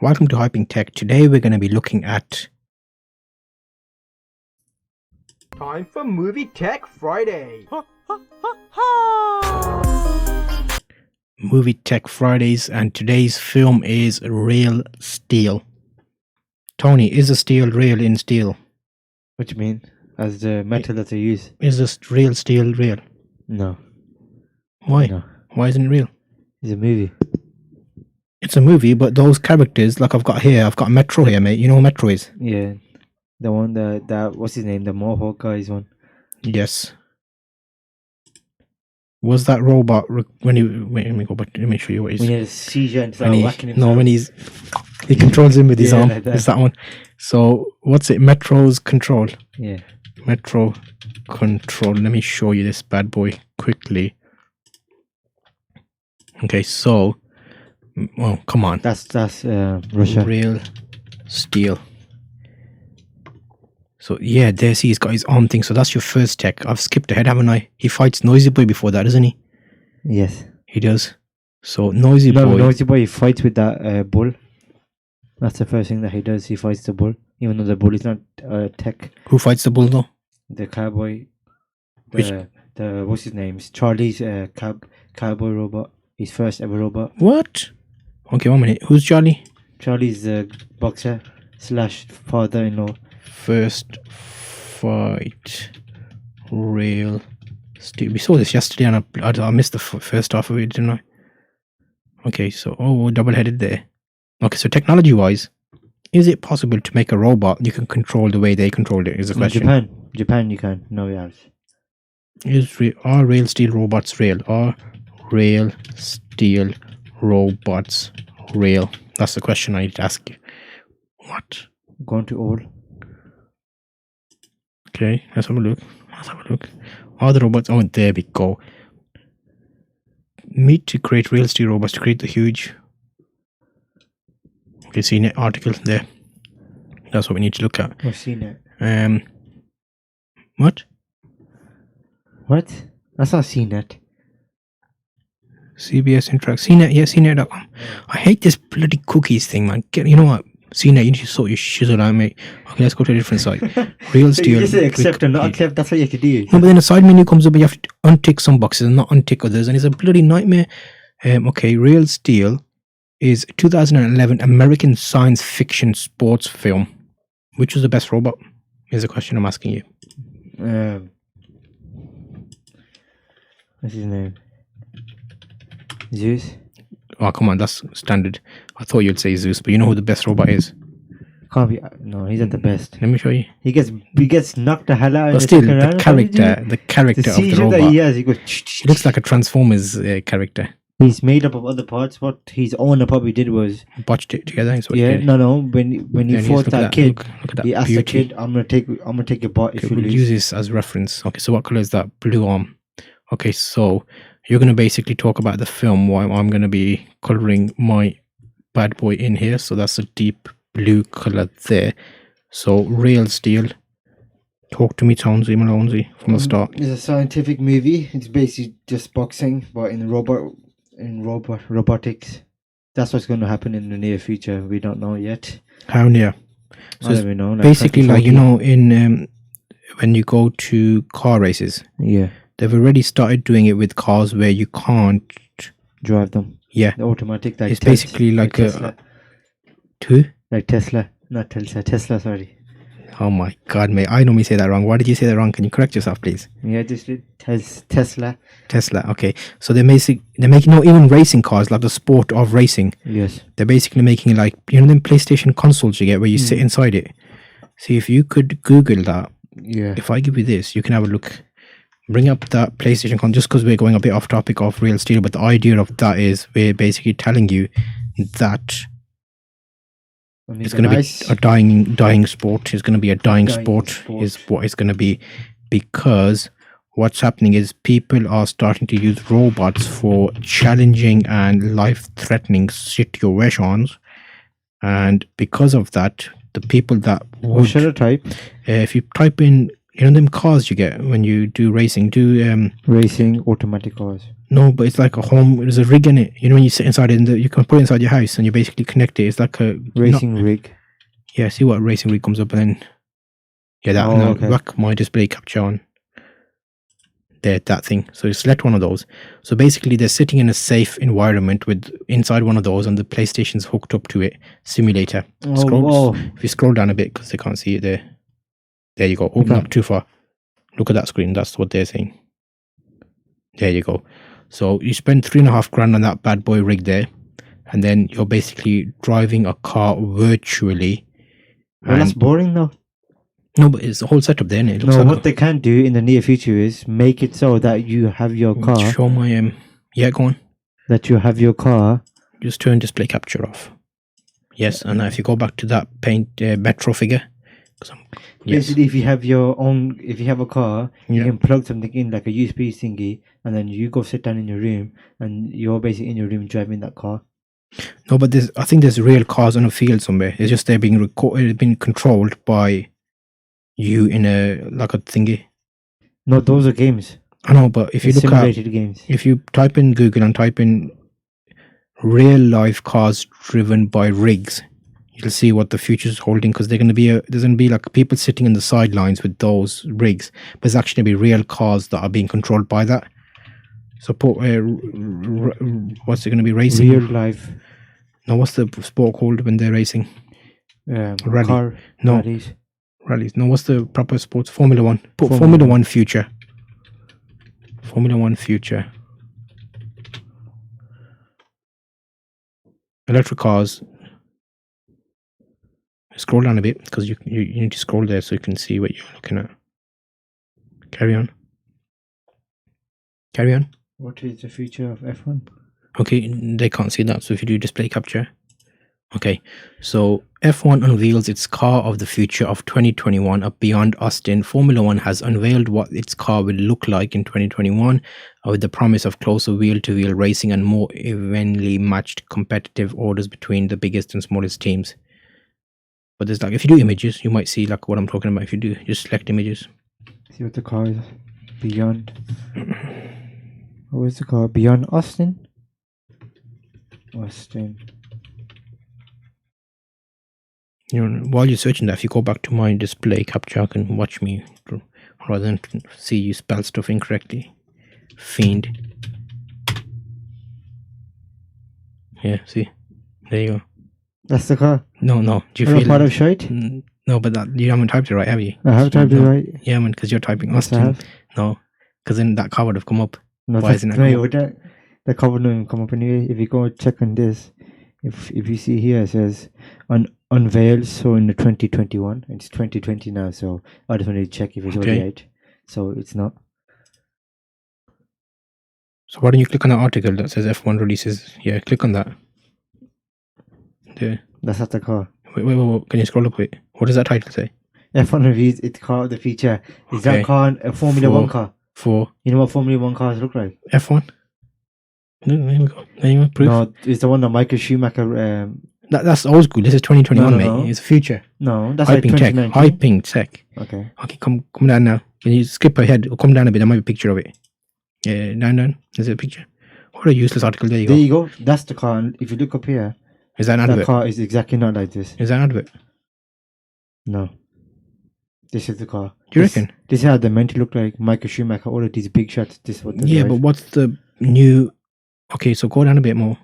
Welcome to Hyping Tech. Today we're going to be looking at Time for Movie Tech Friday. Movie Tech Fridays, and today's film is Real Steel. Tony, is the steel real in steel? What do you mean? As the metal that they use? Is this real steel real? No. Why? No. Why isn't it real? It's a movie. It's a movie, but those characters, like I've got Metro here, mate. You know what Metro is? Yeah. The one that what's his name? The Mohawk guy's one. Yes. Was that robot when you wait? Let me go back. Let me show you what he's. When he has a seizure and When whacking himself. when he controls him with his arm. like that. It's that one. So what's it? Metro's control. Yeah. Metro control. Let me show you this bad boy quickly. Okay, so come on. That's Russia. Real Steel. So yeah, there's he's got his arm thing. So that's your first tech. I've skipped ahead, haven't I? He fights Noisy Boy before that, doesn't he? Yes. He does. So Noisy Boy. Noisy Boy fights with that bull. That's the first thing that he does. He fights the bull, even though the bull is not tech. Who fights the bull though? The cowboy. Which- The what's his name? It's Charlie's cowboy robot. His first ever robot. What? Okay, 1 minute. Who's Charlie? Charlie's the boxer / father-in-law. First fight. Real Steel. We saw this yesterday, and I missed the first half of it, didn't I? Okay, so double-headed there. Okay, so technology-wise, is it possible to make a robot you can control the way they controlled it? Is the In question. Japan, you can. Nowhere else. Are Real Steel robots real? Are Real Steel robots real? That's the question I need to ask you. What? Going to all. Okay, let's have a look. Are the robots? Oh, there we go. Meet to create Real Steel robots to create the huge. Okay, see net article there. That's what we need to look at. I've seen it. What? What? That's not CNET. CBS Interact. CNET, yeah, CNET.com. I hate this bloody cookies thing, man. You know what? CNET, you need to sort your shizzle out, mate. Okay, let's go to a different site. Real Steel. You just say accept or not accept. That's what you have to do. No, but then a side menu comes up and you have to untick some boxes and not untick others, and it's a bloody nightmare. Okay, Real Steel is 2011 American science fiction sports film. Which was the best robot? Is the question I'm asking you. What's his name? Zeus. Oh, come on, that's standard. I thought you'd say Zeus, but you know who the best robot is? Can't be. No, he's not the best. Let me show you. He gets knocked the hell out. in But the still, second the round. character The of the seizure that robot. he has, he goes. He looks like a Transformers character. He's made up of other parts. What his owner probably did was, Botched it together. Is what he did. no. When he And he's- fought look at that kid, Look at that he asked the beauty. kid, "I'm gonna take your bot if Okay, you we'll lose." use this as reference. Okay, so what color is that? Blue arm. Okay, so you're going to basically talk about the film while I'm going to be coloring my bad boy in here. So that's a deep blue color there. So Real Steel. Talk to me, Townsy Malonzy, from the start. It's a scientific movie. It's basically just boxing, but in robotics. That's what's going to happen in the near future. We don't know yet. How near? So I don't it's even know. basically, like, you 2040. know, in when you go to car races, Yeah, they've already started doing it with cars where you can't. drive them. Yeah, The automatic. Like it's basically like Tesla. Like Tesla, not Tesla. Tesla, sorry. Oh my god, mate! I normally say that wrong. Why did you say that wrong? Can you correct yourself, please? Yeah, just Tesla. Tesla. Okay, so they're making even racing cars, like the sport of racing. Yes. They're basically making, like, you know, them PlayStation consoles you get where you sit inside it. See, if you could Google that, Yeah. if I give you this, you can have a look. Bring up that PlayStation console, just because we're going a bit off topic of Real Steel, but the idea of that is we're basically telling you that it's going to be a dying sport. It's going to be a dying sport, is what it's going to be, because what's happening is people are starting to use robots for challenging and life-threatening situations, and because of that, the people that What should I type? if you type in, you know, them cars you get when you do racing, Racing automatic cars. No, but it's like a home. There's a rig in it. You know, when you sit inside it, you can put it inside your house and you basically connect it. It's like a Racing rig. Yeah, see what racing rig comes up and then that, Oh, and then okay. whack my display capture on there, that thing. So you select one of those. So basically they're sitting in a safe environment with inside one of those and the PlayStation's hooked up to it. Simulator. Oh, If you scroll down a bit because they can't see it there. There you go. Oh, Okay. not too far. Look at that screen. That's what they're saying. There you go. So you spend $3,500 on that bad boy rig there, and then you're basically driving a car virtually. well, that's And boring though. no, but it's the whole setup there. It looks No, like what they can do in the near future is make it so that you have your car. Show my yeah, go on. That you have your car. Just turn display capture off. Yes, and now if you go back to that paint metro figure, yes, Basically, if you have your own, if you have a car, you Yeah. can plug something in like a USB thingy, and then you go sit down in your room, and you're basically in your room driving that car. no, but I think there's real cars on a field somewhere. It's just they're being being controlled by you in a like a thingy. No, those are games. I know, but if you It's look at simulated games. if you type in Google and type in real life cars driven by rigs, you'll see what the future's holding, because there's going to be like people sitting in the sidelines with those rigs, but it's actually going to be real cars that are being controlled by that. So put what's it going to be, racing? Real life No, what's the sport called when they're racing? Rally. car No. rallies. Rallies. No, what's the proper sports? Formula One. Put Formula Formula One. One future. Formula One future. Electric cars. Scroll down a bit because you need to scroll there so you can see what you're looking at. Carry on. Carry on. What is the future of F1? Okay, they can't see that. So if you do display capture. Okay, so F1 unveils its car of the future of 2021 up beyond Austin. Formula One has unveiled what its car will look like in 2021 with the promise of closer wheel-to-wheel racing and more evenly matched competitive orders between the biggest and smallest teams. But there's like, if you do images, you might see like what I'm talking about. If you do, just select images. See what the car is beyond. What is the car beyond Austin? Austin. You know, while you're searching that, if you go back to my display capture, you can watch me rather than see you spell stuff incorrectly. Fiend. Yeah, see? There you go. That's the car. No. Do you Am I feel part of shite? No, but you haven't typed it right, have you? I have typed it No. right. Yeah, man, because you're typing Yes, I Austin. have. No, because then that car would have come up. No, Why isn't it no, come it wouldn't. The cover wouldn't even come up anyway. If you go check on this, if you see here, it says unveiled. So in the 2021, it's 2020 now. So I just wanted to check if it's already Okay. out. So it's not. So why don't you click on that article that says F1 releases? Yeah, click on that. There. That's not the car. Wait. Can you scroll up a bit? What does that title say? F1 reviews its car of the future. Is Okay. that car a Formula One car? For You know what Formula One cars look like? F1? There we go. There you go. Proof. No, it's the one that Michael Schumacher. That's old school. This is 2021, No, mate. no. It's the future. No, that's like Hyping tech. 2019. Hyping tech. Okay. Okay, come down now. Can you skip ahead? Or come down a bit. There might be a picture of it. Yeah, down. Is it a picture? What a useless article. There you There go. you go. That's the car. And if you look up here, Is that an that advert? car is exactly not like this. Is that an advert? No. This is the car. Do you This- reckon? This is how they're meant to look like. Michael Schumacher, all of these big shots. This is what they Yeah, drive. but what's the new? Okay, so go down a bit more.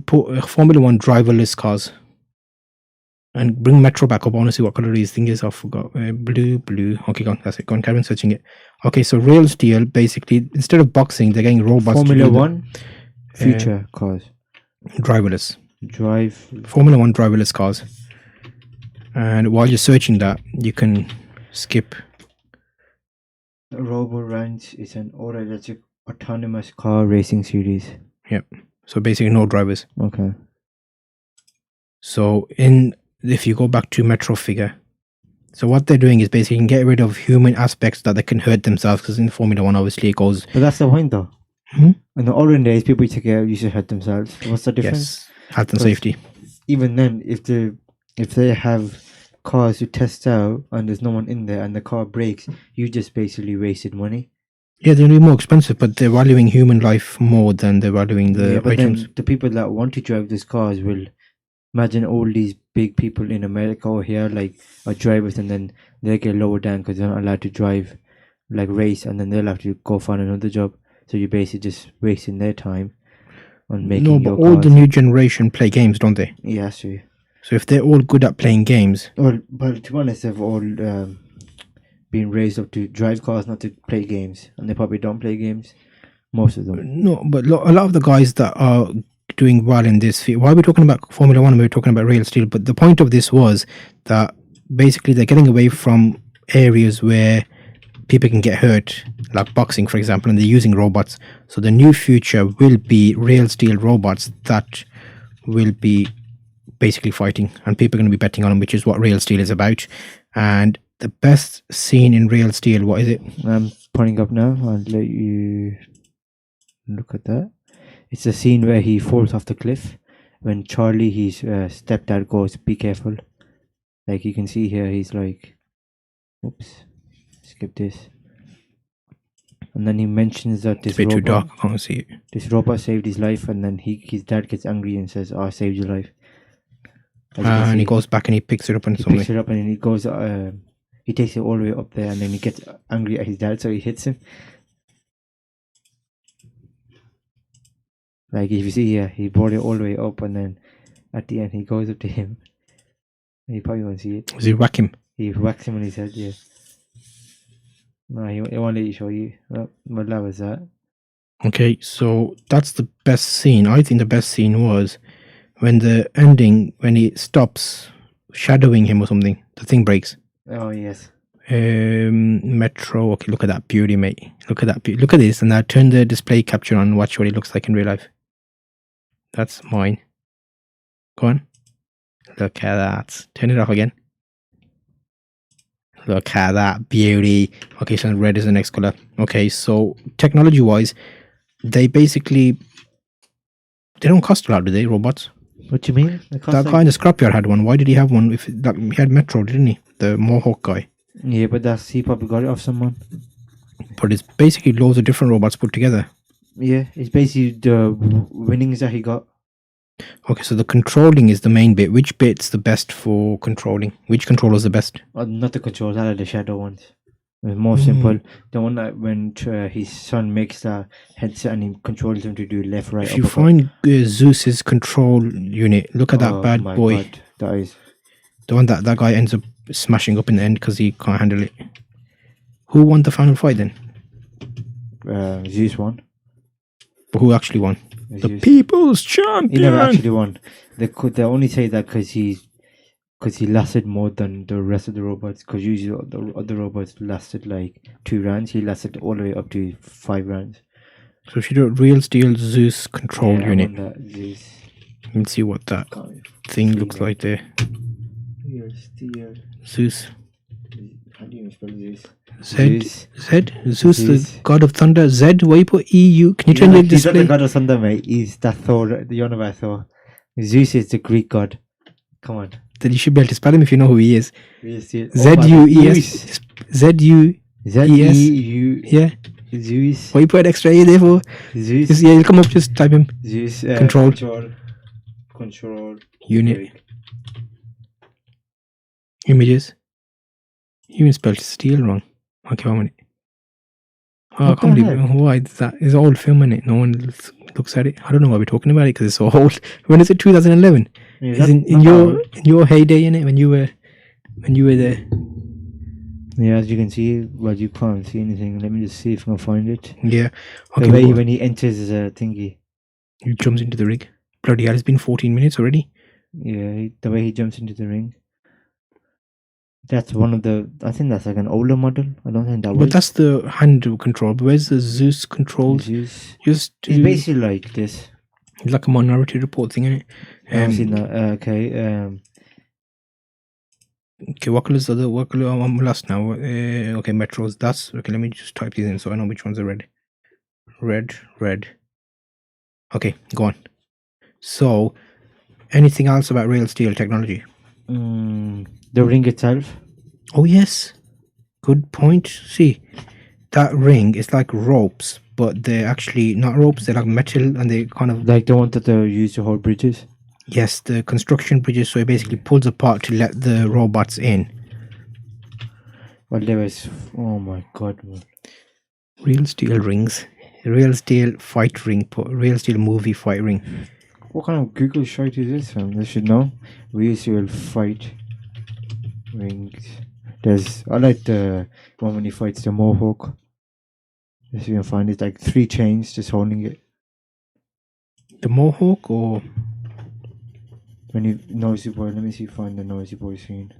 Put Formula One driverless cars, and bring Metro back up. I want to see what color these thing is. I forgot. Blue. Okay, go on. That's it. Go on, carry on searching it. Okay, so Real Steel basically, instead of boxing, they're getting robots. to Formula do the One future cars. driverless. Drive. Formula One driverless cars. And while you're searching that, you can skip. Robo Ranch is an all-electric autonomous car racing series. So basically, no drivers. Okay. So if you go back to Metro figure, so what they're doing is basically can get rid of human aspects that they can hurt themselves, because in Formula One obviously it goes But that's the point though. Hmm? In the olden days, people used to hurt themselves. What's the difference? yes, health and Because- safety. Even then, if they have cars to test out and there's no one in there and the car breaks, you just basically wasted money. Yeah, they're gonna be more expensive, but they're valuing human life more than they're valuing the Yeah, but items. then the people that want to drive these cars will imagine all these big people in America or here like are drivers, and then they get lowered down because they're not allowed to drive like race, and then they'll have to go find another job. So you're basically just wasting their time on making No, but your all cars. the new generation play games, don't they? Yeah, true. So if they're all good at playing games, Well, but to be honest, they've all been raised up to drive cars, not to play games, and they probably don't play games. Most of them. no, but a lot of the guys that are doing well in this field, why are we talking about Formula One? We're talking about Real Steel, but the point of this was that basically they're getting away from areas where people can get hurt, like boxing, for example, and they're using robots. So the new future will be Real Steel robots that will be basically fighting, and people are going to be betting on them, which is what Real Steel is about. And the best scene in Real Steel, what is it? I'm putting up now. I'll let you look at that. It's a scene where he falls off the cliff. When Charlie, his stepdad, goes, "Be careful." Like you can see here, he's like, "Oops, skip this." And then he mentions that It's a bit too dark, I can't see it. this robot saved his life, and then his dad gets angry and says, "Oh, I saved your life." As you can And he see, goes back and he picks it up and he something. picks it up and then he goes, he takes it all the way up there, and then he gets angry at his dad, so he hits him. Like if you see here, he brought it all the way up, and then at the end he goes up to him. You probably won't see it. Does he whack him? He whacks him on his head, yeah. No, he won't let you show you. Oh, but that was that. Okay, so that's the best scene. I think the best scene was when the ending, when he stops shadowing him or something, the thing breaks. Oh yes. Metro. Okay, look at that beauty, mate. Look at that. Look at this, and now turn the display capture on and watch what he looks like in real life. That's mine. Go on. Look at that. Turn it off again. Look at that beauty. Okay, so red is the next color. Okay, so technology-wise, they basically they don't cost a lot, do they? Robots. What do you mean? That guy in the scrapyard had one. Why did he have one? If he had Metro, didn't he? The Mohawk guy. Yeah, but he probably got it off someone. But it's basically loads of different robots put together. Yeah, it's basically the winnings that he got. Okay, so the controlling is the main bit. Which bit's the best for controlling? Which controller's the best? Not the controls, that are the shadow ones. It's more simple. The one that when his son makes the headset and he controls him to do left, right, If you uppercut. find Zeus's control unit, look at that bad my boy. God, that is. The one that guy ends up smashing up in the end because he can't handle it. Who won the final fight then? Zeus won. But who actually won? The Zeus. People's He Champion! never actually won. They only say that because he lasted more than the rest of the robots. Because usually the other robots lasted like 2 rounds. He lasted all the way up to 5 rounds. So if you do Real Steel Zeus control Yeah, I unit, won that. Zeus. let's see what that Can't thing see looks that. like there. Real Steel. Zeus. How do you spell Zeus? Z. Zeus. Zeus, the Zeus. god of thunder. Z. Why you put EU? Can you turn the He's not the display? god of thunder, mate. He's that Thor, the one about Thor. Zeus is the Greek god. Come on. Then you should be able to spell him if you know who he is. Real Steel. Z-U-E-S. Z-U. Z-E-U. Yeah. Zeus. Why you put an extra A there for? Zeus. Just, yeah, you'll come up, just type him. Zeus. Control. Control. Unit. Images. You even spelled steel wrong. Okay, 1 minute. Oh, I What can't the believe why is that? It's old film, in it. No one looks at it. I don't know why we're talking about it because it's so old. When is it? 2011. It's in your heyday, in it when you were there. Yeah, as you can see, well, you can't see anything. Let me just see if I can find it. Yeah. The Okay. way Well, when he enters the thingy. he jumps into the rig. Bloody hell! It's been 14 minutes already. Yeah, the way he jumps into the ring. That's one of the. I think that's like an older model. I don't think that But was. that's the hand control. But where's the Zeus controls? Zeus. Just It's basically like this. like a Minority Report thing, innit? I've seen that. Okay. Okay, what color is the other? What color? I'm lost now. Okay, Metros. That's okay. Let me just type these in so I know which ones are red. Red. Okay, go on. So, anything else about Real Steel technology? The ring itself. Oh yes, good point. See, that ring is like ropes, but they're actually not ropes. They're like metal, and they kind of Like the one that they use to hold bridges. yes, the construction bridges. So it basically pulls apart to let the robots in. Well, there was. Oh my god, man. Real steel rings, real steel fight ring, real steel movie fight ring. What kind of Google shite is this, man? They should know. Real steel fight rings. I like the one when he fights the Mohawk. If you can find it, like 3 chains just holding it. The Mohawk or When you Noisy Boy, let me see, find the Noisy Boy scene.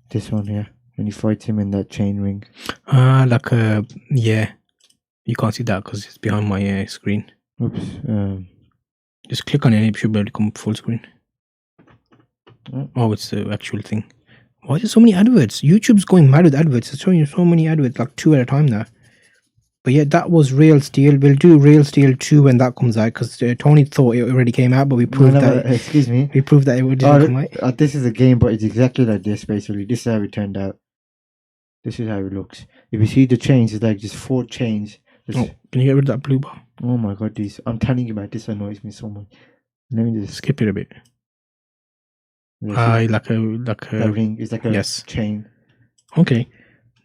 This one here, when he fights him in that chain ring. like a yeah. You can't see that because it's behind my screen. Oops. Just click on it, it should be able to come full screen. Oh. Oh, it's the actual thing. Why is there so many adverts? YouTube's going mad with adverts. It's showing you so many adverts, like 2 at a time now. But yeah, that was Real Steel. We'll do Real Steel 2 when that comes out, because Tony thought it already came out, but we proved excuse me. We proved that it didn't come out. This is a game, but it's exactly like this, basically. This is how it turned out. This is how it looks. If you see the chains, it's like just 4 chains. Oh, can you get rid of that blue bar? Oh my god, I'm telling you about this annoys me so much. Let me just Skip it a bit. Like like a that ring is like a yes. chain. Okay,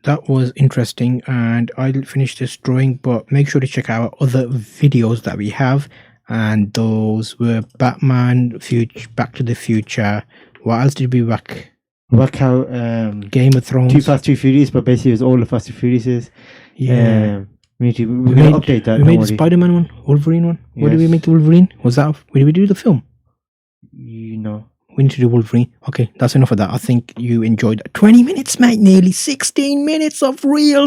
that was interesting, and I'll finish this drawing, but make sure to check out other videos that we have, and those were Batman, Back to the Future. What else did we back? Work out Game of Thrones. Too Fast, Too Furious, but basically it's all the Fast and Furious. Yeah. We're gonna update that. We made the Spider-Man one, Wolverine one. Where did we make the Wolverine? Was that? Where did we do the film? You know. We need to do Wolverine. Okay, that's enough of that. I think you enjoyed 20 minutes, mate. Nearly 16 minutes of real